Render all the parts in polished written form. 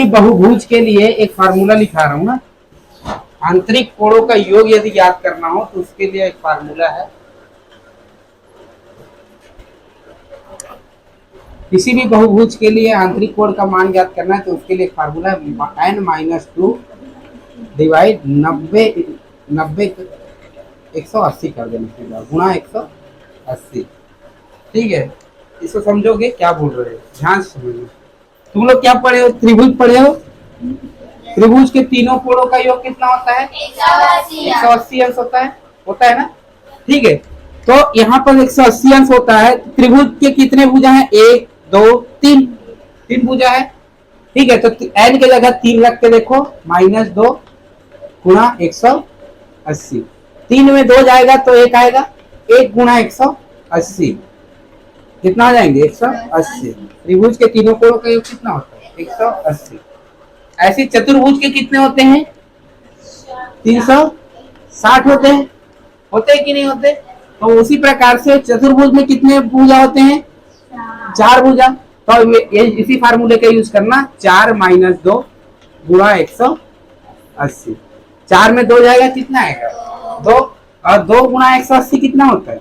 बहुभुज के लिए एक फार्मूला लिखा रहा हूं ना। आंतरिक कोणों का योग यदि याद करना हो तो उसके लिए एक फार्मूला है। किसी भी बहुभुज के लिए आंतरिक कोण का मान याद करना है तो उसके लिए एक फार्मूला है n-2 डिवाइड 90 180 कर देना गुणा 180। ठीक है, इसको समझोगे क्या बोल रहे हो, ध्यान से समझो। तुम लोग क्या पढ़े हो, त्रिभुज पढ़े हो। त्रिभुज के तीनों कोणों का योग कितना होता है? 180 अंश होता है ना। ठीक है, तो यहाँ पर 180 अंश होता है। त्रिभुज के कितने भुजा हैं? 1 2 3 3 भुजा है। ठीक है, तो n के जगह 3 रख के देखो, -2 गुणा 180। 3 में 2 जाएगा तो 1 आएगा, 1 गुणा 180 कितना आ जाएंगे? 180। त्रिभुज के तीनों कोणों का योग कितना होता है? 180। ऐसे चतुर्भुज के कितने होते हैं? 360 होते हैं कि नहीं होते? तो उसी प्रकार से चतुर्भुज में कितने भुजा होते हैं? 4 भुजा। तो इसी फार्मूले का यूज करना, 4 - 2 गुणा 180। 4 में 2 जाएगा, कितना आएगा? 2, और 2 गुणा 180 कितना होता है?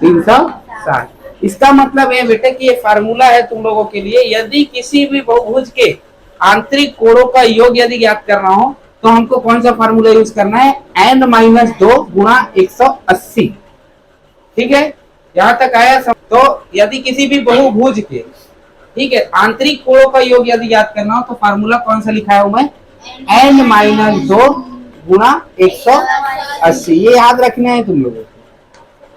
360। इसका मतलब है बेटे कि ये फार्मूला है तुम लोगों के लिए। यदि किसी भी बहुभुज के आंतरिक कोणों का योग यदि ज्ञात करना हो तो हमको कौन सा फार्मूला यूज करना है? n-2 गुणा 180। ठीक है, यहां तक आया सब। तो यदि किसी भी बहुभुज के, ठीक है, आंतरिक कोणों का योग यदि याद करना हो तो फार्मूला कौन सा लिखा है मैं? n-2 गुणा 180। ये याद रखना है तुम लोगों को।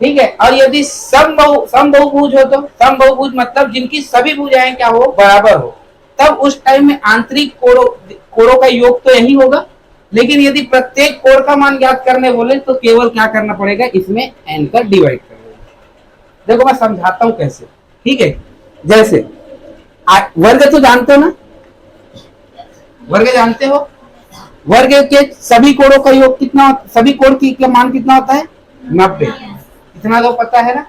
ठीक है, और यदि समबाहुभुज हो तो समबाहुभुज मतलब जिनकी सभी भुजाएं क्या हो? बराबर हो, तब उस टाइम में आंतरिक कोणों का योग तो यही होगा। लेकिन यदि प्रत्येक कोण का मान ज्ञात करने बोले तो केवल क्या करना पड़ेगा? इसमें n का डिवाइड कर देना। देखो मैं समझाता हूं कैसे। ठीक है, जैसे वर्ग तो जानते हो ना, वर्ग जानते हो। वर्ग के सभी कोणों का योग कितना, सभी कोण की मान कितना होता है? 90। इतना तो पता है ना।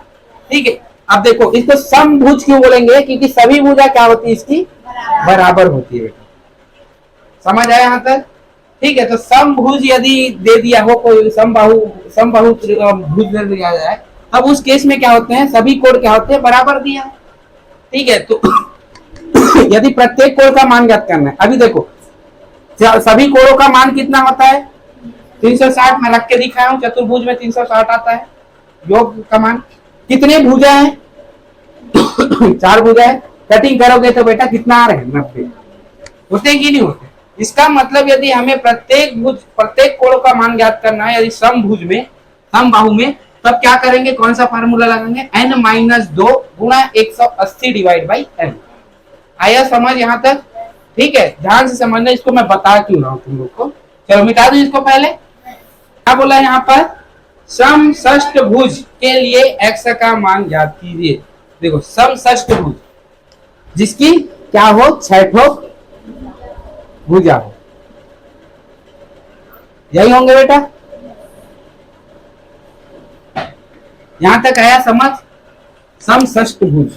ठीक है, अब देखो इसको समभुज क्यों बोलेंगे? क्योंकि सभी भुजा क्या होती है? इसकी बराबर होती है। समझ आया यहां तक? ठीक है, तो समभुज यदि दे दिया हो, कोई समबाहु भुज दे दिया जाए, अब उस केस में क्या होते हैं? सभी कोण क्या होते हैं? बराबर दिया। ठीक है, तो यदि प्रत्येक कोण का मान ज्ञात करना है, अभी देखो सभी कोणों का मान कितना होता है? 360। मैं रख के दिखाया हूं, चतुर्भुज में 360 आता है योग का मान। कितने भुजा है? 4 भुजा है। कटिंग करोगे तो बेटा कितना आ रहे हैं? 90। होते कि नहीं होते? इसका मतलब यदि हमें प्रत्येक कोण का मान ज्ञात करना है, यदि समभुज में, समबाहु में, तब क्या करेंगे? कौन सा फार्मूला लगाएंगे? n-2 गुणा 180 डिवाइड बाई n। आया समझ यहां तक? ठीक है, ध्यान से समझना। इसको मैं बता क्यों रहा हूं तुम लोग को। चलो मिटा दो इसको। पहले क्या बोला यहाँ पर? समषष्टभुज के लिए x का मान ज्ञात कीजिए। देखो समषष्टभुज जिसकी क्या हो? 6 ठोक भुजा हो, यही होंगे बेटा। यहां तक आया समझ? समषष्टभुज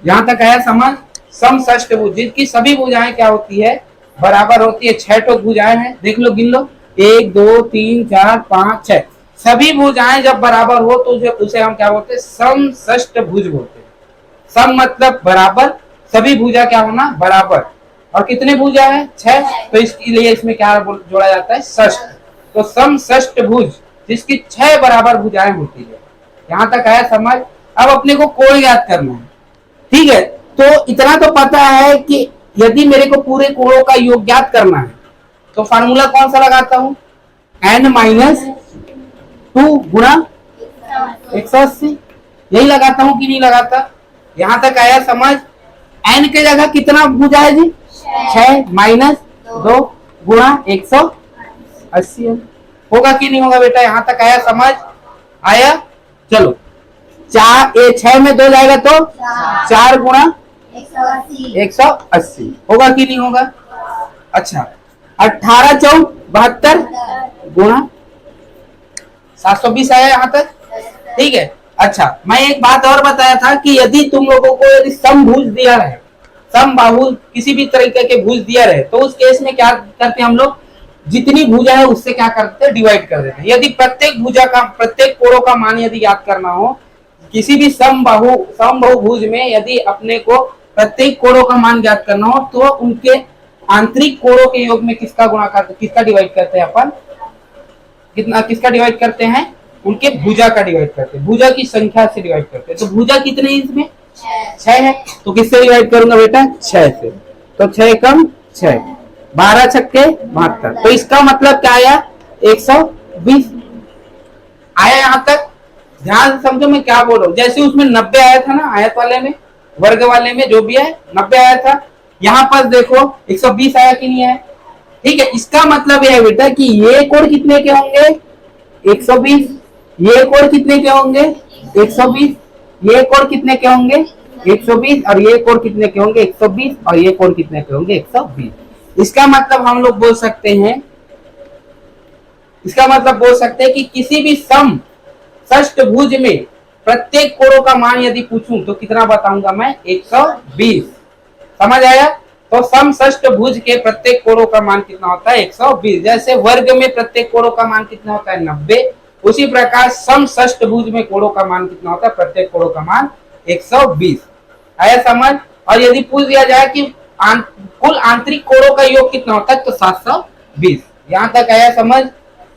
यहां तक आया समझ? समषष्टभुज जिसकी सभी भुजाएं क्या होती है? बराबर होती है। 6 ठोक भुजाएं हैं, देख लो, गिन लो, 1 2 3 4 5 6। सभी भुजाएं जब बराबर हो तो उसे हम क्या बोलते हैं? समषष्टभुज बोलते हैं। सम मतलब बराबर, सभी भुजा क्या होना? बराबर। और कितने भुजा है? 6, तो इसके लिए इसमें क्या जोड़ा जाता है? षष्ठ। तो समषष्टभुज जिसकी 6 बराबर भुजाएं होती है। यहां तक आया समझ? अब अपने को कोण याद करना है। ठीक है, तो इतना तो पता है कि यदि मेरे को पूरे कोणों का योग ज्ञात करना है तो फार्मूला कौन सा लगाता हूं? n-2 गुणा 180। यही लगाता हूं कि नहीं लगाता? यहां तक आया समझ? n के जगह कितना भुजा है जी? 6 - 2 गुणा 180 होगा कि नहीं होगा बेटा? यहां तक आया समझ? आया। चलो 6 में 2 जाएगा तो 4 गुणा 180 होगा कि नहीं होगा? अच्छा 18 चौक 72 गुणा 720 आया यहाँ तक, ठीक है। अच्छा मैं एक बात और बताया था कि यदि तुम लोगों को यदि समभुज दिया है, समबाहु किसी भी तरीके के भुज दिया रहे, तो उस केस में क्या करते हैं हम लोग, जितनी भुजा है उससे क्या करते हैं, डिवाइड कर देते हैं। यदि प्रत्येक भुजा का, प्रत्येक कोणों का मान यदि याद करना हो किसी भी समबाहु भुज में, यदि अपने को प्रत्येक कोणों का मान ज्ञात करना हो तो उनके आंतरिक कोणों के योग में किसका गुणा करते, किसका डिवाइड करते हैं अपन, कितना, किसका डिवाइड करते हैं, उनके भुजा का डिवाइड करते हैं, भुजा की संख्या से डिवाइड करते हैं। तो भुजा कितने इसमें 6 है, तो किससे डिवाइड करूंगा बेटा, 6 से। तो 6 कम 6, 12 छक्के 72, तो इसका मतलब क्या आया, 120 आया। यहां तक ध्यान से समझो मैं क्या बोल रहा हूं। जैसे उसमें 90 आया था ना, आयत वाले में, वर्ग वाले में जो भी है 90 आया था, यहां पर देखो 120 आया कि नहीं आया, ठीक है। इसका मतलब यह है बेटा कि ये कोण कितने के होंगे, 120, ये कोण कितने के होंगे, 120, ये कोण कितने के होंगे, 120, और ये कोण कितने के होंगे, 120, और ये कोण कितने के होंगे, 120। इसका मतलब हम लोग बोल सकते हैं, इसका मतलब बोल सकते हैं कि किसी भी सम षष्ठभुज में प्रत्येक कोणों का मान यदि पूछूं तो कितना बताऊंगा मैं, 120। समझ आया? तो सम षष्ठभुज के प्रत्येक कोणों का मान कितना होता है, 120। जैसे वर्ग में प्रत्येक कोणों का मान कितना होता है, 90, उसी प्रकार सम षष्ठभुज में कोणों का मान कितना होता है, प्रत्येक कोणों का मान 120। आया समझ? और यदि पूछ दिया जाए कि कुल आंतरिक कोणों का योग कितना होता है, तो 720। यहां तक आया समझ?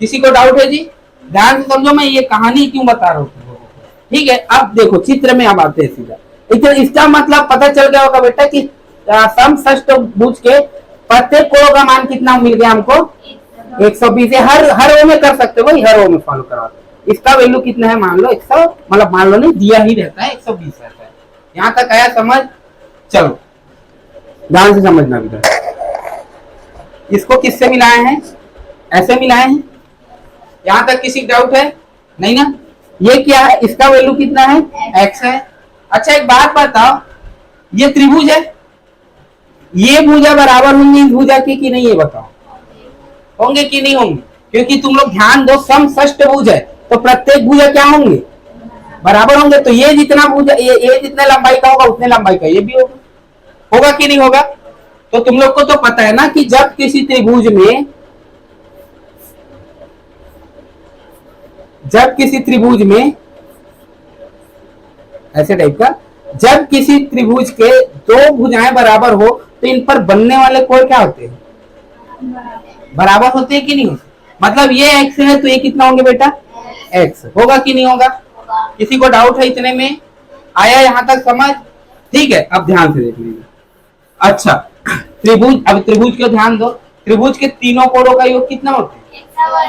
किसी को डाउट है जी? ध्यान से समझो, मैं ये कहानी क्यों बता रहा हूँ, ठीक है। अब देखो चित्र में अब आते हैं सीधा। इसका मतलब पता चल गया होगा बेटा कि सम षष्ठभुज के प्रत्येक कोणों का मान कितना मिल गया हमको, 120। हर रो में कर सकते हो भाई, हर रो में फॉलो करा। इसका वैल्यू कितना है, मान लो 100, मतलब मान लो नहीं दिया ही रहता है, 120 रहता है। यहां तक आया समझ? चलो ध्यान से समझना बेटा, इसको किससे मिलाए हैं, ऐसे मिलाए हैं। यहां तक किसी डाउट है? नहीं ना? ये क्या है, इसका वैल्यू कितना है, x है। अच्छा एक बात बताओ, ये त्रिभुज है, ये भुजा बराबर होंगे इस भुजा की कि नहीं, ये बताओ, होंगे कि नहीं होंगे? क्योंकि तुम लोग ध्यान दो, सम षष्ठभुज है तो प्रत्येक भुजा क्या होंगे, बराबर होंगे। तो ये जितना भुजा, ये जितने लंबाई का होगा उतने लंबाई का ये भी होगा, होगा कि नहीं होगा? तो तुम लोग को तो पता है ना कि जब किसी त्रिभुज में, जब किसी त्रिभुज में ऐसे टाइप का, जब किसी त्रिभुज के दो भुजाएं बराबर हो तो इन पर बनने वाले कोण क्या होते हैं, बराबर होते हैं कि नहीं होते? मतलब ये x है तो ये कितना होंगे बेटा, x होगा कि नहीं होगा? किसी को डाउट है इतने में? आया यहां तक समझ? ठीक है, अब ध्यान से देख लीजिए। अच्छा त्रिभुज, अब त्रिभुज को ध्यान दो, त्रिभुज के तीनों कोणों का योग कितना होता है,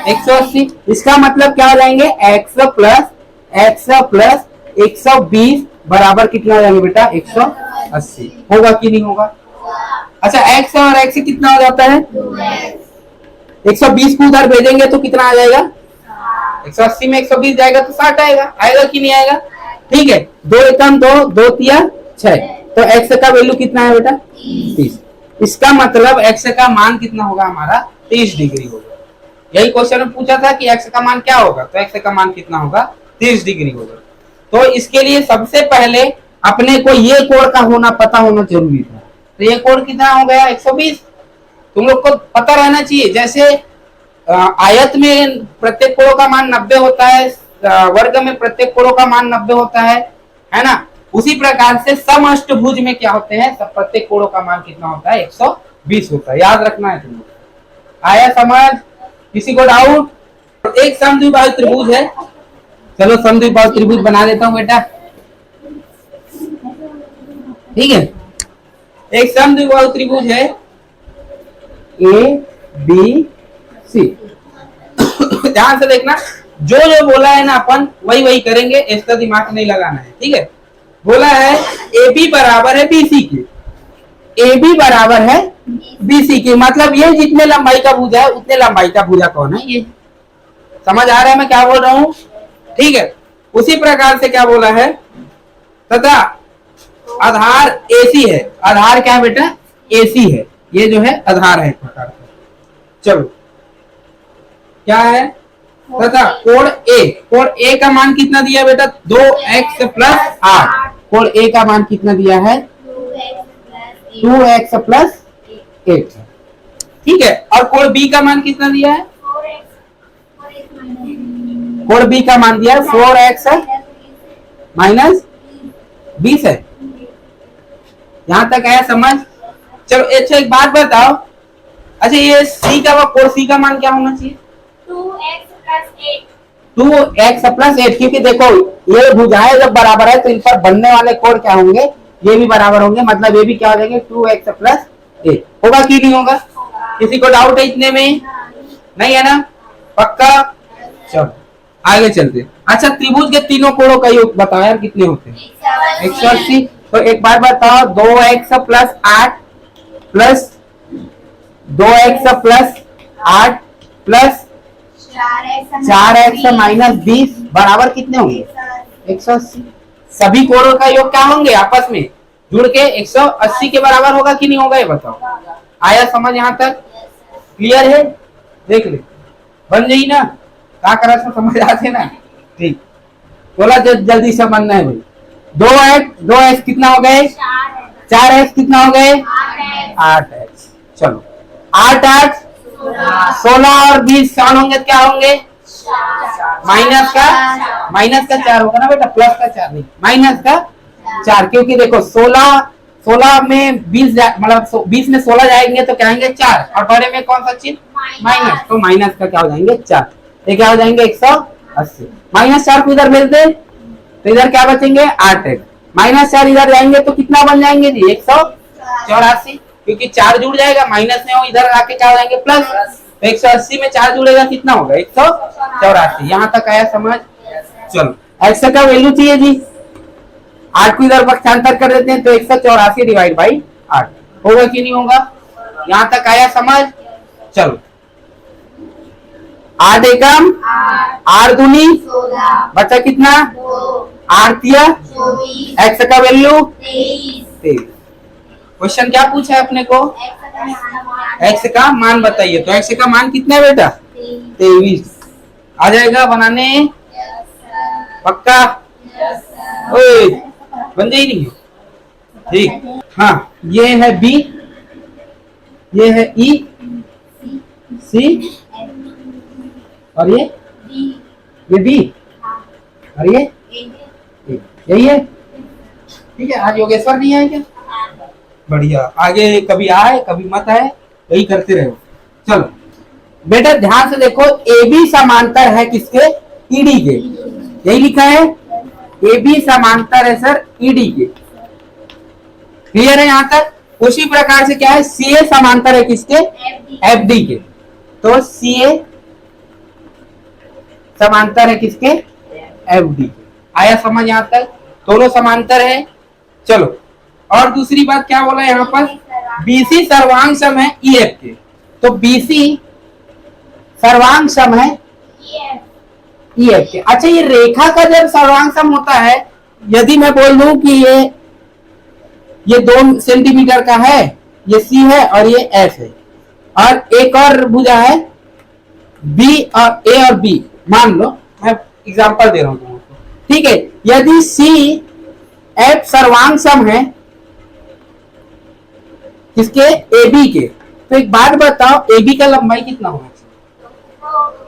180। इसका मतलब क्या हो जाएंगे, x प्लस 120 बराबर कितना हो जाएंगे बेटा, 180। होगा कि नहीं होगा? अच्छा x और x कितना हो जाता है, 120 को उधर भेजेंगे तो कितना आ जाएगा, 180 में 120 जाएगा तो 60 आएगा, आएगा कि नहीं आएगा? ठीक है, 2 एकम 2, 2 तिया 6, तो x का वैल्यू कितना है बेटा, 30। इसका मतलब x का मान कितना होगा हमारा, 30 डिग्री होगा। यही क्वेश्चन में पूछा था कि x का मान क्या होगा, तो x का मान कितना होगा, 30 डिग्री होगा। तो इसके लिए सबसे पहले अपने को ये कोण का होना पता होना जरूरी था। तो ये कोण कितना हो गया, 120। तुम लोग को पता रहना चाहिए, जैसे आयत में प्रत्येक कोणों का मान 90 होता है, वर्ग में प्रत्येक कोणों का मान 90 होता है ना? उसी प्रकार से समअष्टभुज में क्या होते हैं, सब प्रत्येक कोणों का मान कितना होता है, 120 होता है। याद रखना है तुम लोग। आया समझ? किसी को डाउट? एक समद्विबाहु त्रिभुज है, चलो समद्विबाहु त्रिभुज बना देता हूं बेटा, ठीक है। एक समद्विबाहु त्रिभुज है ABC। ध्यान से देखना, जो जो बोला है ना अपन वही वही करेंगे, इसका दिमाग नहीं लगाना है, ठीक है। बोला है AB बराबर है BC के, AB बराबर है BC की, मतलब ये जितने लंबाई का भुजा है उतने लंबाई का भुजा कौन है, ये समझ आ रहा है मैं क्या बोल रहा हूं, ठीक है। उसी प्रकार से क्या बोला है, तथा आधार AC है। आधार क्या है बेटा? AC है। ये जो है आधार है एक प्रकार का। चलो क्या है तथा कोण A, कोण A का मान कितना दिया बेटा? 2x plus 8। कोण A का मान कितना दिया है? 2x plus 8। ठीक है। और कोण B का मान कितना दिया है? कोण B का मान दिया है 4x माइनस 20 है। यहां तक आया समझ? चलो अच्छा एक बात बताओ, अच्छा ये C का कोण C का मान क्या होना चाहिए? 2x प्लस 8, क्योंकि देखो ये भुजाएं जब बराबर है तो इन पर बनने वाले कोण क्या होंगे? ये भी बराबर होंगे, मतलब ये भी क्या हो जाएंगे? 2x plus 8। होगा कि नहीं होगा? किसी को डाउट है इतने में? नहीं है ना? पक्का? चलो आगे चलते। अच्छा त्रिभुज के तीनों कोणों का योग बताओ यार, कितने होते हैं? 180। तो एक बार बताओ, 2x plus 8 plus 2x plus 8 plus 4x minus 20 बराबर कितने होंगे? 180। सभी कोणों का योग क्या होंगे? आपस में जुड़ के 180 के बराबर होगा कि नहीं होगा? ये बताओ। आया समझ यहां तक? क्लियर है? देख ले बन गई ना? क्या करा था समझ आते ना? ठीक, बोला जल्दी से बनना है भाई। 2x कितना हो गए? 4x कितना हो गए? 8x। चलो 8 8 16 और 20 7 होंगे, क्या होंगे? माइनस का 4 होगा ना बेटा, प्लस का 4 नहीं, माइनस का 4। क्योंकि देखो 16 में 20 मतलब 20 में 16 जाएंगे तो क्या आएंगे? 4, और बड़े में कौन सा चिन्ह? माइनस, तो माइनस का क्या हो जाएंगे? 4। ये क्या हो जाएंगे? 180। माइनस 4 को इधर भेज दे तो इधर क्या बचेंगे? 8x। माइनस 4 इधर जाएंगे तो कितना बन जाएंगे जी? 184, क्योंकि 4 जुड़ जाएगा माइनस में, वो इधर आके क्या हो जाएंगे? प्लस। तो 180 में 4 जुड़ेगा कितना होगा? 184। यहाँ तक आया समझ? चलो x का वैल्यू चाहिए जी, 8 को इधर पक्षांतर कर देते हैं तो 184 डिवाइड बाई 8 होगा कि नहीं होगा? यहाँ तक आया समझ? चलो 8 एकम 8 दूनी बचा कितना? 8 तिया x का वैल्यू 23। क्वेश्चन क्या पूछा है अपने को? x का मान बताइए। तो x का मान कितना है बेटा? 23। आ जाएगा बनाने? पक्का? ओए बन जाए नहीं? ठीक। हाँ ये है B, ये है E, C और ये B और ये यही है। ठीक है। आज योगेश्वर नहीं आए क्या? बढ़िया, आगे कभी आए कभी मत आए, यही करते रहो। चलो बेटा ध्यान से देखो, AB समांतर है किसके? ED के। यही लिखा है, AB समांतर है सर ED के। क्लियर है यहाँ तक? उसी प्रकार से क्या है? CA समांतर है किसके? FD के। तो CA समांतर है किसके? FD के। आया समझ यहाँ तक? दोनों समांतर है। चलो और दूसरी बात क्या बोला यहाँ पर? BC सर्वांग सम है EF के। तो BC सर्वांग सम है EF के। अच्छा ये रेखा का जब सर्वांग सम होता है, यदि मैं बोल दूं कि ये 2 सेंटीमीटर का है, ये C है और ये F है, और एक और भुजा है B और A और B, मान लो मैं एग्जांपल दे रहा हूं तुमको। ठीक है। यदि C F सर्वांग सम है किसके? AB के। तो एक बात बताओ, AB का लंबाई कितना होना चाहिए?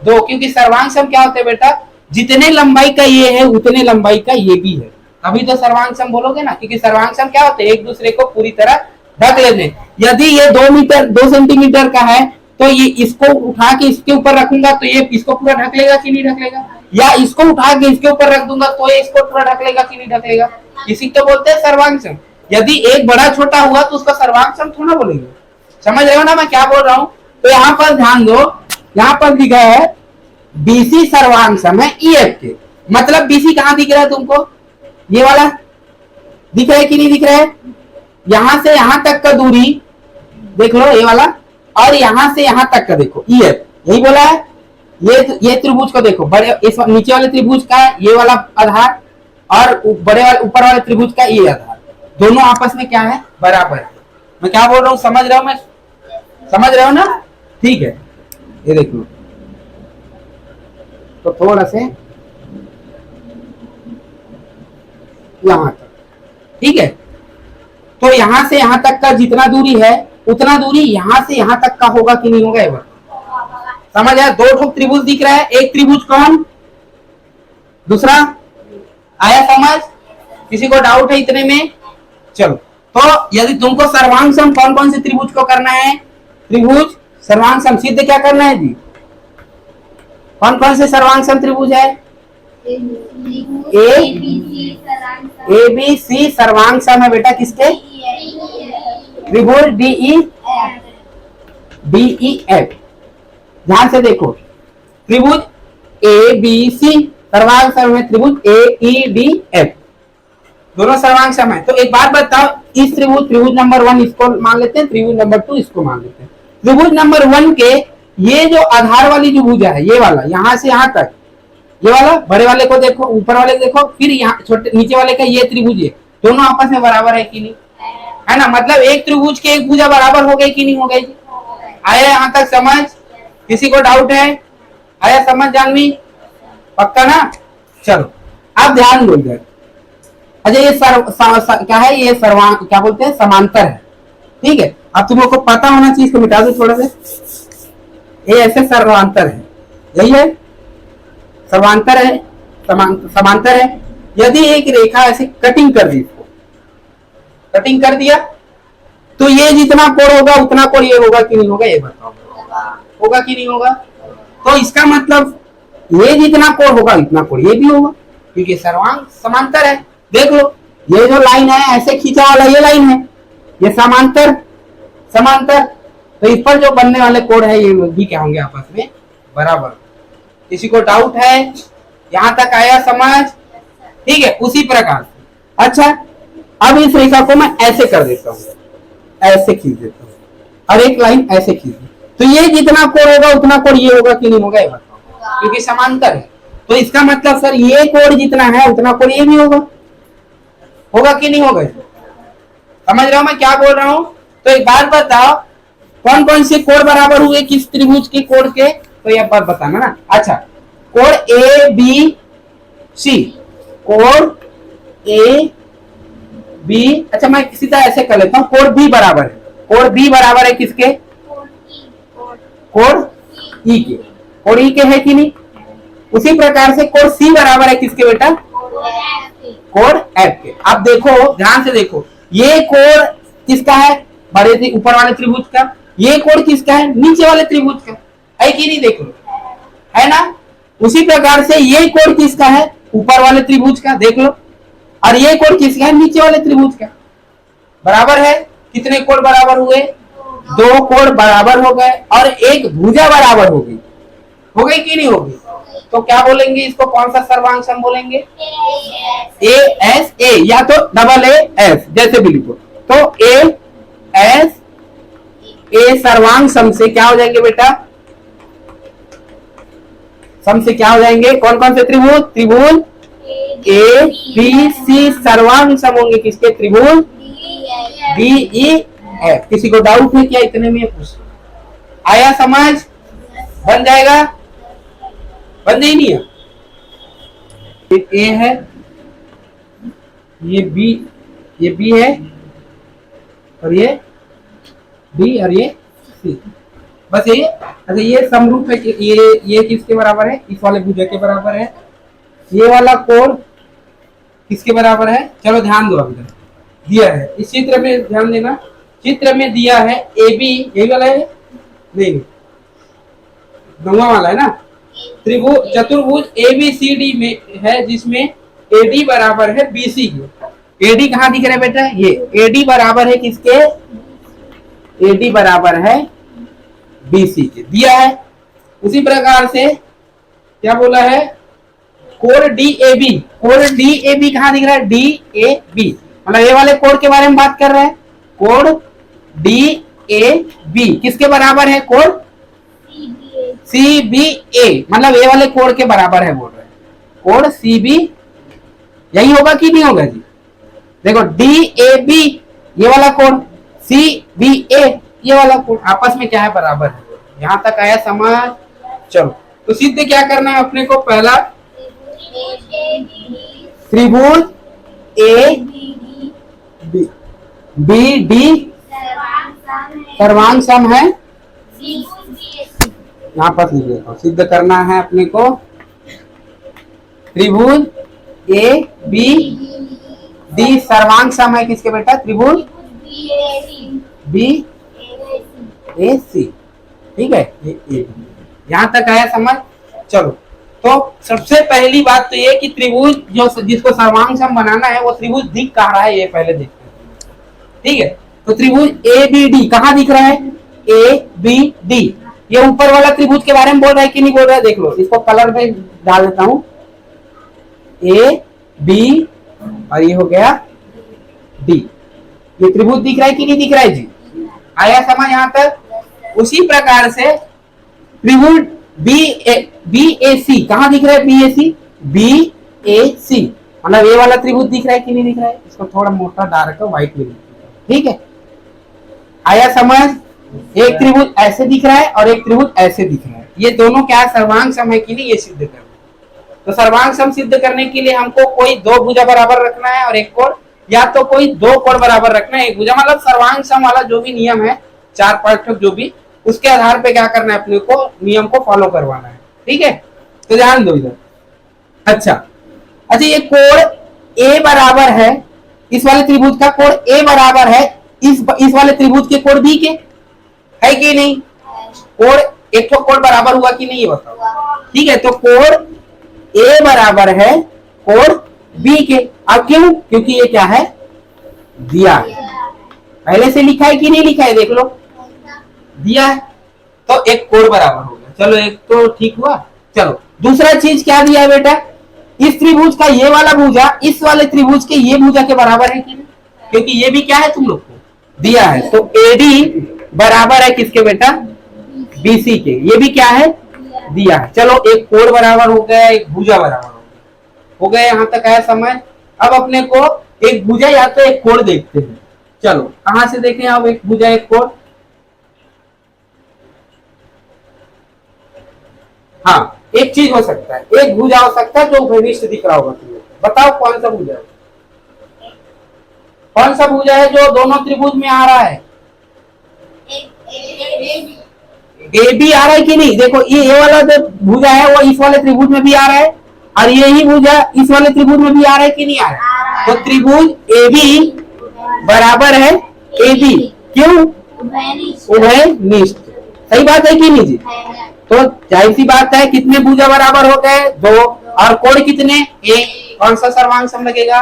2, क्योंकि सर्वांग सम क्या होता है बेटा? जितने लंबाई का ये है उतने लंबाई का ये भी है, तभी तो सर्वांग सम बोलोगे ना। क्योंकि सर्वांग सम क्या होते हैं? एक दूसरे को पूरी तरह ढक लेते। यदि ये 2 सेंटीमीटर का है तो ये इसको उठा के इसके ऊपर रखूंगा तो ये इसको पूरा ढक लेगा कि नहीं ढक लेगा? या इसको उठा के इसके ऊपर रख दूंगा तो ये इसको पूरा ढक लेगा कि नहीं ढक लेगा? इसी को बोलते हैं सर्वांग सम। यदि एक बड़ा छोटा हुआ तो उसका सर्वांग सम थोड़ा बोलेंगे। समझ रहे हो ना मैं क्या बोल रहा हूं? तो यहाँ पर ध्यान दो, यहाँ पर लिखा है BC सर्वांग सम है EF के। मतलब BC कहाँ दिख रहा है तुमको? ये वाला दिख रहा है कि नहीं दिख रहा है? यहां से यहां तक का दूरी देख लो, ये वाला, और यहां से यहां तक का देखो EF, यही बोला है। ये त्रिभुज को देखो, बड़े इस नीचे वाले त्रिभुज का ये वाला आधार, और बड़े वाले ऊपर वाले त्रिभुज का ये आधार। दोनों आपस में क्या है, बराबर है। मैं क्या बोल रहा हूँ, समझ रहा हूँ मैं, समझ रहे हो ना? ठीक है, ये देखो तो थोड़ा से यहां तक, ठीक है। तो यहां से यहां तक का जितना दूरी है उतना दूरी यहां से यहां तक का होगा कि नहीं होगा, ये समझ आया? दो ठोक त्रिभुज दिख रहा है, एक त्रिभुज कौन, दूसरा, आया समझ? किसी को डाउट है इतने में? चलो, तो यदि तुमको सर्वांग सम कौन कौन से त्रिभुज को करना है, त्रिभुज सर्वांग सम सिद्ध क्या करना है जी, कौन कौन से सर्वांग सम त्रिभुज है, ए बी सी सर्वांग सम है बेटा किसके, त्रिभुज डीई एफ। ध्यान से देखो, त्रिभुज ए बी सी सर्वांग सम है, त्रिभुज ए ई डी एफ दोनों सर्वांग सम है। तो एक बात बताओ, इस त्रिभुज नंबर 1 इसको मान लेते हैं, त्रिभुज नंबर 2 इसको मान लेते हैं। त्रिभुज नंबर 1 के ये जो आधार वाली जो भुजा है, ये वाला यहां से यहां तक, ये वाला बड़े वाले को देखो, ऊपर वाले को देखो, फिर यहाँ छोटे नीचे वाले का ये त्रिभुज है, दोनों आपस में बराबर है कि नहीं, है ना? मतलब एक त्रिभुज के एक भुजा बराबर हो गई कि नहीं हो गई? आया यहाँ तक समझ? किसी को डाउट है? आया समझ जानवी? पक्का ना? चलो अब ध्यान दो इधर। अच्छा ये क्या है, ये सर्वांग क्या बोलते हैं, समांतर है, ठीक है। अब तुम लोग को पता होना चाहिए, इसको मिटा दो थोड़ा सा, ये ऐसे सर्वांतर है, यही है सर्वांतर है, समांतर है। यदि एक रेखा ऐसे कटिंग कर दी, इसको कटिंग कर दिया, तो ये जितना कोण होगा उतना कोण ये होगा कि नहीं होगा, ये बताओ, होगा कि नहीं होगा? तो इसका मतलब ये जितना कोण होगा उतना कोण ये भी होगा, क्योंकि सर्वांग समांतर है। देख लो, ये जो लाइन है ऐसे खींचा वाला ये लाइन है, ये समांतर, तो इस पर जो बनने वाले कोण है ये भी क्या होंगे, आपस में बराबर। किसी को डाउट है? यहां तक आया समझ? ठीक है, उसी प्रकार से। अच्छा, अब इस रेखा को मैं ऐसे कर देता हूं, ऐसे खींच देता हूं, और एक लाइन ऐसे खींच दी, तो ये जितना कोण होगा उतना कोण ये होगा कि नहीं होगा, ये बताओ, क्योंकि समांतर है। तो इसका मतलब सर ये कोण जितना है उतना कोण ये भी होगा कि नहीं होगा? समझ रहा हूं मैं क्या बोल रहा हूं? तो एक बात बताओ, कौन कौन से कोण बराबर हुए किस त्रिभुज के कोण के, तो यह बात बताना ना। अच्छा, कोण ए बी सी, कोण ए बी, अच्छा मैं सीधा ऐसे कर लेता हूं, कोण बी बराबर है, कोण बी बराबर है किसके, कोण ई के, कोण ई के है कि नहीं? उसी प्रकार से कोण सी बराबर है किसके बेटा, कोण एफ के। अब देखो, ध्यान से देखो, ये कोण किसका है, बड़े ऊपर वाले त्रिभुज का, ये कोण किसका है, नीचे वाले त्रिभुज का, है कि नहीं? देख लो, है ना? उसी प्रकार से ये कोण किसका है, ऊपर वाले त्रिभुज का, देख लो, और ये कोण किसका है, नीचे वाले त्रिभुज का, बराबर है। कितने कोण बराबर हुए, दो कोण बराबर हो गए, और एक भुजा बराबर हो गई कि नहीं होगी? तो क्या बोलेंगे इसको, कौन सा सर्वांग सम बोलेंगे, ए एस ए, या तो डबल ए एस, जैसे भी लिखो। तो ए एस ए सर्वांग सम से क्या हो जाएंगे बेटा, सम से क्या हो जाएंगे, कौन कौन से त्रिभुज ए बी सी सर्वांग सम होंगे किसके, त्रिभुज डी ई एफ। किसी को डाउट है क्या इतने में? पूछ आया समझ? बन जाएगा, बन ही नहीं है। ए है, ये बी है, और ये बी, और ये सी, बस ये। अच्छा, ये समरूप है कि ये किसके बराबर है, इस वाले भुजा के बराबर है। ये वाला कोण किसके बराबर है, चलो ध्यान दो, अभी दिया है इस चित्र में, ध्यान देना, चित्र में दिया है ए बी, यही वाला है, नहीं नौवां वाला है ना, त्रिभुज चतुर्भुज ए बी सी डी में है, जिसमें ए डी बराबर है बी सी के। ए डी कहाँ दिख रहा है बेटा, ये ए डी बराबर है किसके, ए डी बराबर है बी सी के, दिया है। उसी प्रकार से क्या बोला है, कोण डी ए बी, कोण डी ए बी कहाँ दिख रहा है, डी ए बी, मतलब ये वाले कोण के बारे में बात कर रहे हैं। कोण डी ए बी किसके बराबर है, कोण सी बी ए, मतलब ये वाले कोण के बराबर है बोल रहे हैं, कोण सी बी, यही होगा कि नहीं होगा जी? देखो डी ए बी ये वाला कोण, सी बी ए ये वाला कोण, आपस में क्या है, बराबर है। यहां तक आया समझ। चलो तो सीधे क्या करना है अपने को, पहला त्रिभुज ए बी डी सर्वांग सम है, यहाँ पर लिख देता हूं, सिद्ध करना है अपने को। त्रिभुज ए बी डी सर्वांग सम है किसके बेटा, त्रिभुज बी ए सी, ठीक है। यहां तक आया समझ। चलो तो सबसे पहली बात तो ये कि त्रिभुज जो जिसको सर्वांग सम बनाना है वो त्रिभुज दिख कहाँ रहा है ये पहले देखते हैं, ठीक है। तो त्रिभुज ए बी डी कहाँ दिख रहा है, ए बी डी, ये ऊपर वाला त्रिभुज के बारे में बोल रहा है कि नहीं बोल रहा है, देख लो, इसको कलर में डाल देता हूं, ए बी और ये हो गया डी, ये त्रिभुज दिख रहा है कि नहीं दिख रहा है जी, आया समझ यहाँ तक। उसी प्रकार से त्रिभुज बी ए सी कहाँ दिख रहा है, बी ए सी, बी ए सी मतलब ये वाला त्रिभुज दिख रहा है कि नहीं दिख रहा है, इसको थोड़ा मोटा डार्क व्हाइट में, ठीक है, आया समझ। एक त्रिभुज ऐसे दिख रहा है और एक त्रिभुज ऐसे दिख रहा है, ये दोनों क्या है, सर्वांग सम है कि नहीं, ये सिद्ध करना। तो सर्वांग सम सिद्ध करने के लिए हमको कोई दो भुजा बराबर रखना है और एक कोण, या तो कोई दो कोण बराबर रखना है एक भुजा, मतलब सर्वांग सम वाला जो भी नियम है, चार पांच जो भी, उसके आधार पे क्या करना है अपने को, नियम को फॉलो करवाना है, ठीक है। तो ध्यान दो इधर। अच्छा ये कोण ए बराबर है, इस वाले त्रिभुज का कोण ए बराबर है इस वाले त्रिभुज के कोण बी के, है कि नहीं, कोण एक तो कोण बराबर हुआ कि नहीं ये बताओ, ठीक है। तो कोण ए बराबर है कोण बी के, अब क्यों, क्योंकि ये क्या है, दिया है, पहले से लिखा है कि नहीं लिखा है, देख लो, दिया है, तो एक कोण बराबर हो गया। चलो एक तो ठीक हुआ। चलो दूसरा चीज क्या दिया है बेटा, इस त्रिभुज का ये वाला भुजा इस वाले त्रिभुज के ये भुजा के बराबर है कि नहीं, क्योंकि ये भी क्या है तुम लोग को दिया है, तो एडी बराबर है किसके बेटा, बीसी के, ये भी क्या है, दिया है। चलो एक कोण बराबर हो गया, एक भुजा बराबर हो गया, यहां तक आया समझ। अब अपने को एक भुजा या तो एक कोण देखते हैं। चलो कहां से देखें, अब एक भुजा एक कोण, हाँ एक चीज हो सकता है, एक भुजा हो सकता है जो घनिष्ठ दिख रहा होगा तुम्हें, बताओ कौन सा भुजा है, कौन सा भुजा है जो दोनों त्रिभुज में आ रहा है, ए बी आ रहा है कि नहीं, देखो ये वाला जो भुजा है वो इस वाले त्रिभुज में भी आ रहा है और यही भुजा इस वाले त्रिभुज में भी आ रहा है कि नहीं आ रहा है, तो त्रिभुज ए बी बराबर है ए बी, क्यों, उभयनिष्ठ, सही बात है कि नहीं जी। तो जाहिर सी बात है कितने भुजा बराबर हो गए, दो, और कोण कितने, एक, कौन सा सर्वांग सम लगेगा,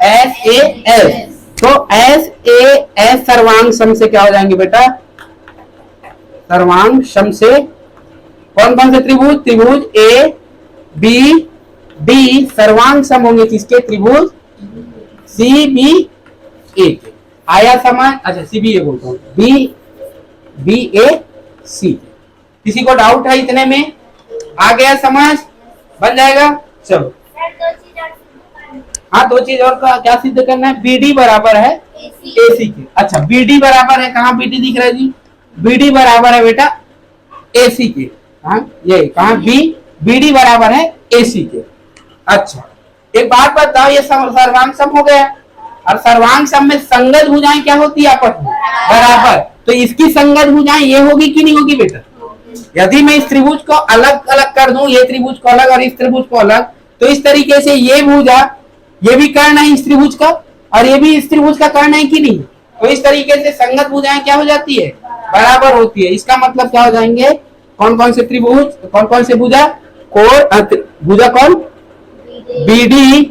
एस ए एस, तो एस ए एस सर्वांग सम से क्या हो जाएंगे बेटा, सर्वांग सम से कौन कौन से त्रिभुज, त्रिभुज ए बी डी सर्वांग सम होंगे किसके, त्रिभुज सी बी ए के, आया समझ। अच्छा सी बी ए बोलता हूँ, बी ए सी, किसी को डाउट है इतने में, आ गया समझ, बन जाएगा। चलो हाँ दो चीज और का क्या सिद्ध करना है, बी डी बराबर है ए सी के। अच्छा बी डी बराबर है, कहाँ बी डी दिख रहा है जी, बी डी बराबर है बेटा ए सी के, हाँ ये कहाँ बी डी बराबर है ए सी के। अच्छा एक बात बताओ, ये सर्वांग सम हो गया, और सर्वांग सम में संगत भुजाएं क्या होती है आपस में, बराबर, तो इसकी संगत भुजाएं ये होगी कि नहीं होगी बेटा, यदि मैं इस त्रिभुज को अलग अलग कर दूं, ये त्रिभुज को अलग और इस त्रिभुज को अलग, तो इस तरीके से ये भुजा ये भी कर्ण है इस त्रिभुज का और ये भी इस त्रिभुज का कर्ण है कि नहीं, तो इस तरीके से संगत भुजाएं क्या हो जाती है, बराबर होती है। इसका मतलब क्या हो जाएंगे, कौन कौन से त्रिभुज, कौन कौन से भुजा, कोण भुजा कौन, बी डी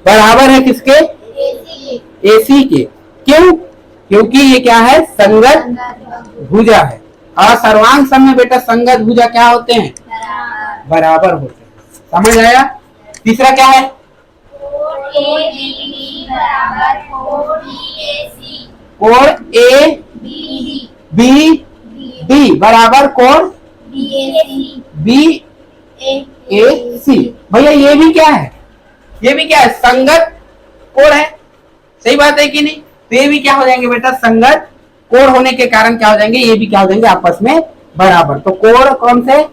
बराबर है किसके, ए सी के, क्यों, क्योंकि ये क्या है, संगत भुजा है, और सर्वांग सम में बेटा संगत भुजा क्या होते हैं, बराबर होते हैं, समझ आया। तीसरा क्या है, कोण ए बी डी बराबर कोण बी ए सी, भैया ये भी क्या है, ये भी क्या है, संगत कोण है, सही बात है कि नहीं। तो ये भी क्या हो जाएंगे बेटा, संगत कोण होने के कारण क्या हो जाएंगे, ये भी क्या हो जाएंगे आपस में बराबर। तो कोण कौन से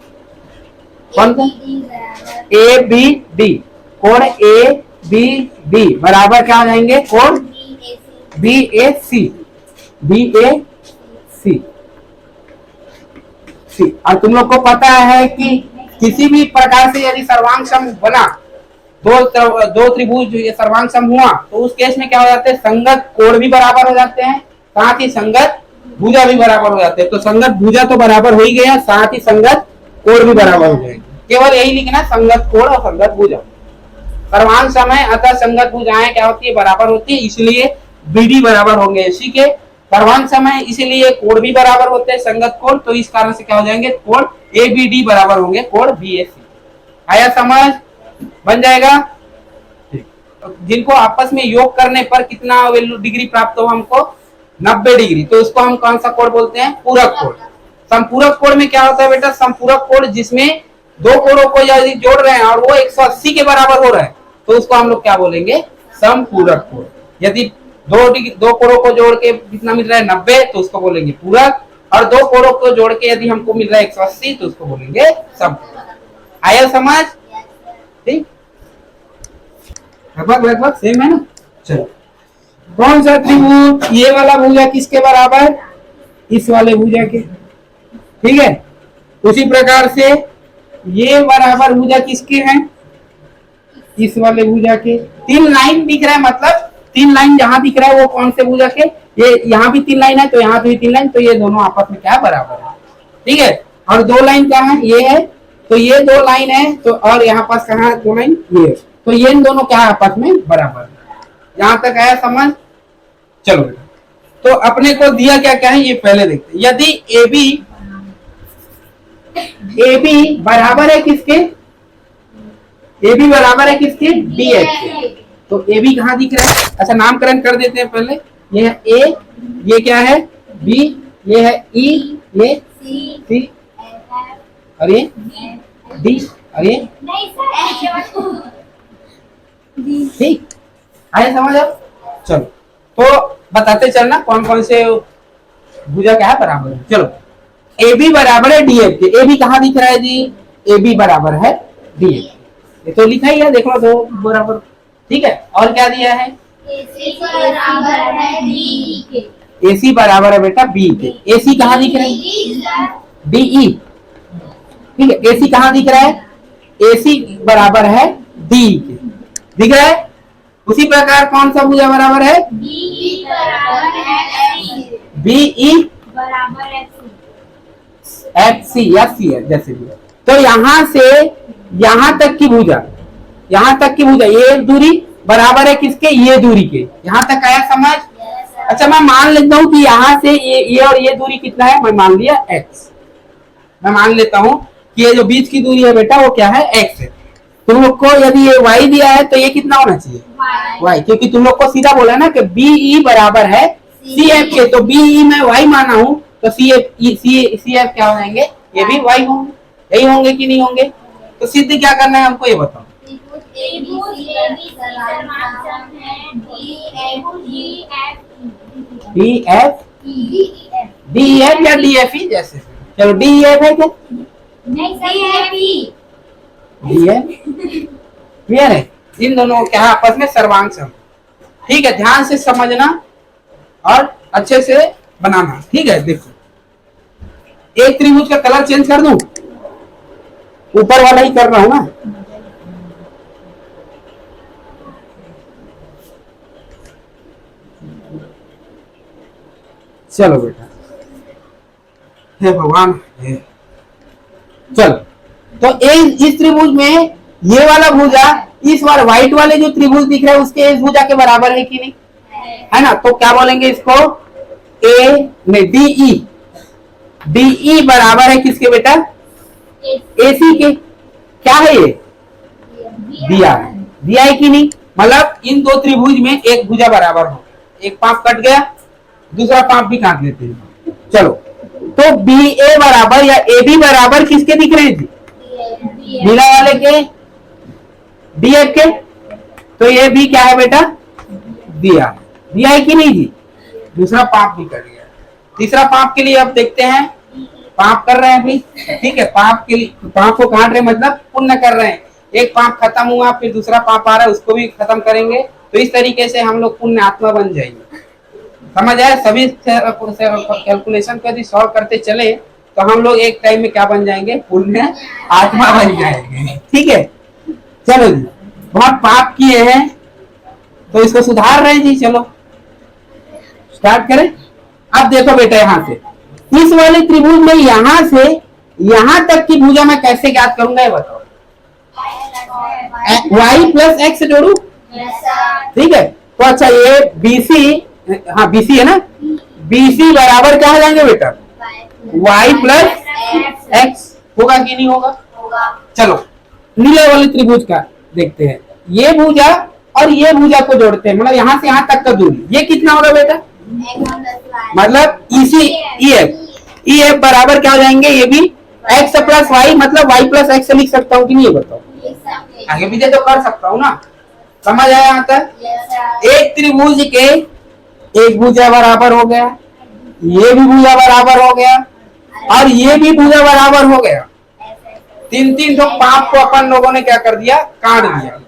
ए बी डी, कोण ए बी डी बराबर क्या हो जाएंगे, कोण बी ए सी, बी ए सी। और तुम लोग को पता है कि किसी भी प्रकार से यदि सर्वांग सम बना, दो त्रिभुज ये सर्वांग सम हुआ, तो उस केस में क्या हो जाते हैं, संगत कोण भी बराबर हो जाते हैं, साथ ही संगत भुजा भी बराबर हो जाते हैं। तो संगत भुजा तो बराबर हो ही गया, साथ ही संगत कोण भी बराबर हो जाएंगे। केवल यही लिखना, संगत कोण और संगत भुजा सर्वांग सम है, अतः संगत भुजाएं क्या होती है, बराबर होती है, इसलिए बीडी बराबर होंगे एसी के। सर्वांग सम है इसलिए कोण भी बराबर होते हैं, संगत कोण, तो इस कारण से क्या हो जाएंगे, कोण ए बी डी बराबर होंगे कोण बी ए सी। आया समझ, बन जाएगा। जिनको आपस में योग करने पर कितना वैल्यू डिग्री प्राप्त हो हमको, 90 डिग्री, तो उसको हम कौन सा कोण बोलते हैं, पूरक कोण। संपूरक कोण में क्या होता है बेटा, संपूरक कोण जिसमें दो कोणों को यदि जोड़ रहे हैं और वो 180 के बराबर हो रहा है, तो उसको हम लोग क्या बोलेंगे, समपूरक कोण। यदि दो कोणों को जोड़ के कितना मिल रहा है, 90, तो उसको बोलेंगे पूरक, और दो कोणों को जोड़ के यदि हमको मिल रहा है 180, तो उसको बोलेंगे समपूरक। आया समझ, ठीक, लगभग सेम है ना। चलो, कौन सा त्रिभुज, ये वाला भुजा किसके बराबर, इस वाले भुजा के, ठीक है। उसी प्रकार से ये बराबर भुजा किसके हैं, इस वाले भुजा के। तीन लाइन दिख रहा है, मतलब तीन लाइन जहां दिख रहा है वो कौन से भुजा के, ये यहाँ भी तीन लाइन है, तो यहाँ भी तीन लाइन, तो ये दोनों आपस में क्या बराबर है, ठीक है। और दो लाइन कहाँ है, ये है, तो ये दो लाइन है, तो और यहाँ पास कहाँ है, दो लाइन, ये, तो ये इन दोनों क्या आपस में बराबर है। यहां तक आया समझ। चलो, तो अपने को दिया क्या क्या है ये पहले देखते हैं। यदि ए बी बराबर है किसके, ए बी बराबर है किसके, डी एफ के। तो ए बी कहाँ दिख रहा है, अच्छा नामकरण कर देते हैं पहले। ये है ए, ये क्या है बी, ये है ई, ये सी, और ये डी, और ये ठीक, आए समझ अब। चलो, तो बताते चलना कौन कौन से भुजा क्या है बराबर है। चलो, ए बी बराबर है डी एफ के। ए बी कहाँ दिख रहा है जी, ए बी बराबर है डी एफ, ये तो लिखा ही है, देख लो, दो बराबर, ठीक है। और क्या दिया है, बराबर है बी के, एसी बराबर है बेटा बी के। एसी कहाँ दिख रहा है, डीई, ठीक है। एसी कहाँ दिख रहा है, एसी बराबर है डी के, दिख रहा है। उसी प्रकार कौन सा भुजा बराबर है, बीई बराबर एफ सी या सी है, जैसे भी। तो यहां से यहां तक की भुजा, ये दूरी बराबर है किसके, ये दूरी के। यहां तक आया समझ। अच्छा, मैं मान लेता हूं कि यहां से ये और ये दूरी कितना है, मैं मान लिया x। मैं मान लेता हूं कि ये जो बीच की दूरी है बेटा वो क्या है, x है। तुम लोग को यदि ये y दिया है तो ये कितना होना चाहिए, y, क्योंकि तुम लोग को सीधा बोला ना कि BE बराबर है CF के, तो BE में y माना हूं, तो CF क्या हो जाएंगे, ये भी y होंगे, यही होंगे कि नहीं होंगे। तो सिद्ध क्या करना है हमको, ये बताओ। DEF या DFE जैसे, चलो DEF है क्या, क्लियर है। इन दोनों क्या है आपस में सर्वांग सम, ठीक है। ध्यान से समझना और अच्छे से बनाना, ठीक है। देखो, एक त्रिभुज का कलर चेंज कर दूं, ऊपर वाला ही कर रहा हूं ना। चलो बेटा, हे भगवान, चलो, तो इस त्रिभुज में ये वाला भुजा इस बार व्हाइट वाले जो त्रिभुज दिख रहे हैं उसके इस भुजा के बराबर है कि नहीं, है ना। तो क्या बोलेंगे इसको, ए में डीई बराबर है किसके बेटा, एसी के। क्या है ये, दिया है कि नहीं, मतलब इन दो त्रिभुज में एक भुजा बराबर हो, एक पांव कट गया, दूसरा पांव भी काट लेते हैं। चलो, तो बी ए बराबर या ए बी बराबर किसके दिख रहे हैं, नीला वाले के, डी एफ के। तो ये भी क्या है बेटा, दिया है कि नहीं जी? दूसरा पाप भी कर लिया। तीसरा पाप के लिए अब देखते हैं, पाप कर रहे हैं अभी, ठीक है, पाप के लिए, पाप को काट रहे मतलब पुण्य कर रहे हैं। एक पाप खत्म हुआ, फिर दूसरा पाप आ रहा है, उसको भी खत्म करेंगे। तो इस तरीके से हम लोग पुण्य आत्मा बन जाएंगे। समझ आया? सभी कैलकुलेशन को यदि सॉल्व करते चले तो हम लोग एक टाइम में क्या बन जाएंगे? पुण्य आत्मा बन जाएंगे। ठीक है, चलो जी, बहुत पाप किए हैं तो इसको सुधार रहे हैं जी। चलो स्टार्ट करें। अब देखो बेटा, यहां से इस वाले त्रिभुज में यहां से यहां तक की भुजा मैं कैसे ज्ञात करूंगा ये बताओ। y प्लस एक्स जोड़ू, ठीक है। तो अच्छा, ये BC, हाँ BC है ना, BC बराबर क्या हो जाएंगे बेटा? y plus x. होगा कि नहीं होगा? चलो नीले वाले त्रिभुज का देखते हैं। ये भुजा और ये भुजा को जोड़ते हैं, मतलब यहां से यहां तक का दूरी, ये कितना होगा बेटा? मतलब EF बराबर क्या हो जाएंगे? ये भी x प्लस वाई, मतलब y प्लस एक्स लिख सकता हूँ कि नहीं, ये बताओ। आगे पीछे तो कर सकता हूँ ना। समझ आया यहाँ तक? एक त्रिभुज के एक भुजा बराबर हो गया, ये भी भुजा बराबर हो गया, और ये भी भुजा बराबर हो गया। तीन तीन तो पाप को अपन लोगों ने क्या कर दिया? काट दिया।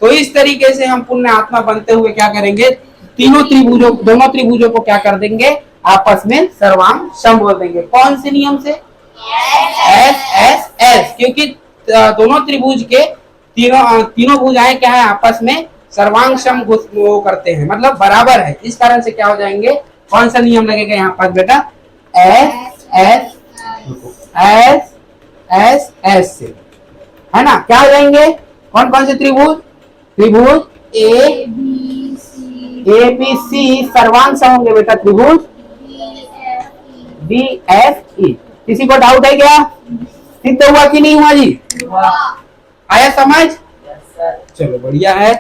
तो इस तरीके से हम पुण्य आत्मा बनते हुए क्या करेंगे? तीनों त्रिभुजों, दोनों त्रिभुजों को क्या कर देंगे? आपस में सर्वांग सम बोल देंगे। कौन से नियम से? S, क्योंकि दोनों त्रिभुज के तीनों भुजाएं क्या है? आपस में सर्वांग सम वो करते हैं, मतलब बराबर है। इस कारण से क्या हो जाएंगे? कौन सा नियम लगेगा यहाँ पर बेटा? S से, है ना? क्या हो जाएंगे? कौन कौन से त्रिभुज? त्रिभुज ABC सर्वांग सम होंगे बेटा, त्रिभुज DFE। किसी को डाउट है क्या? सिद्ध हुआ कि नहीं हुआ जी? आया समझ? चलो बढ़िया है।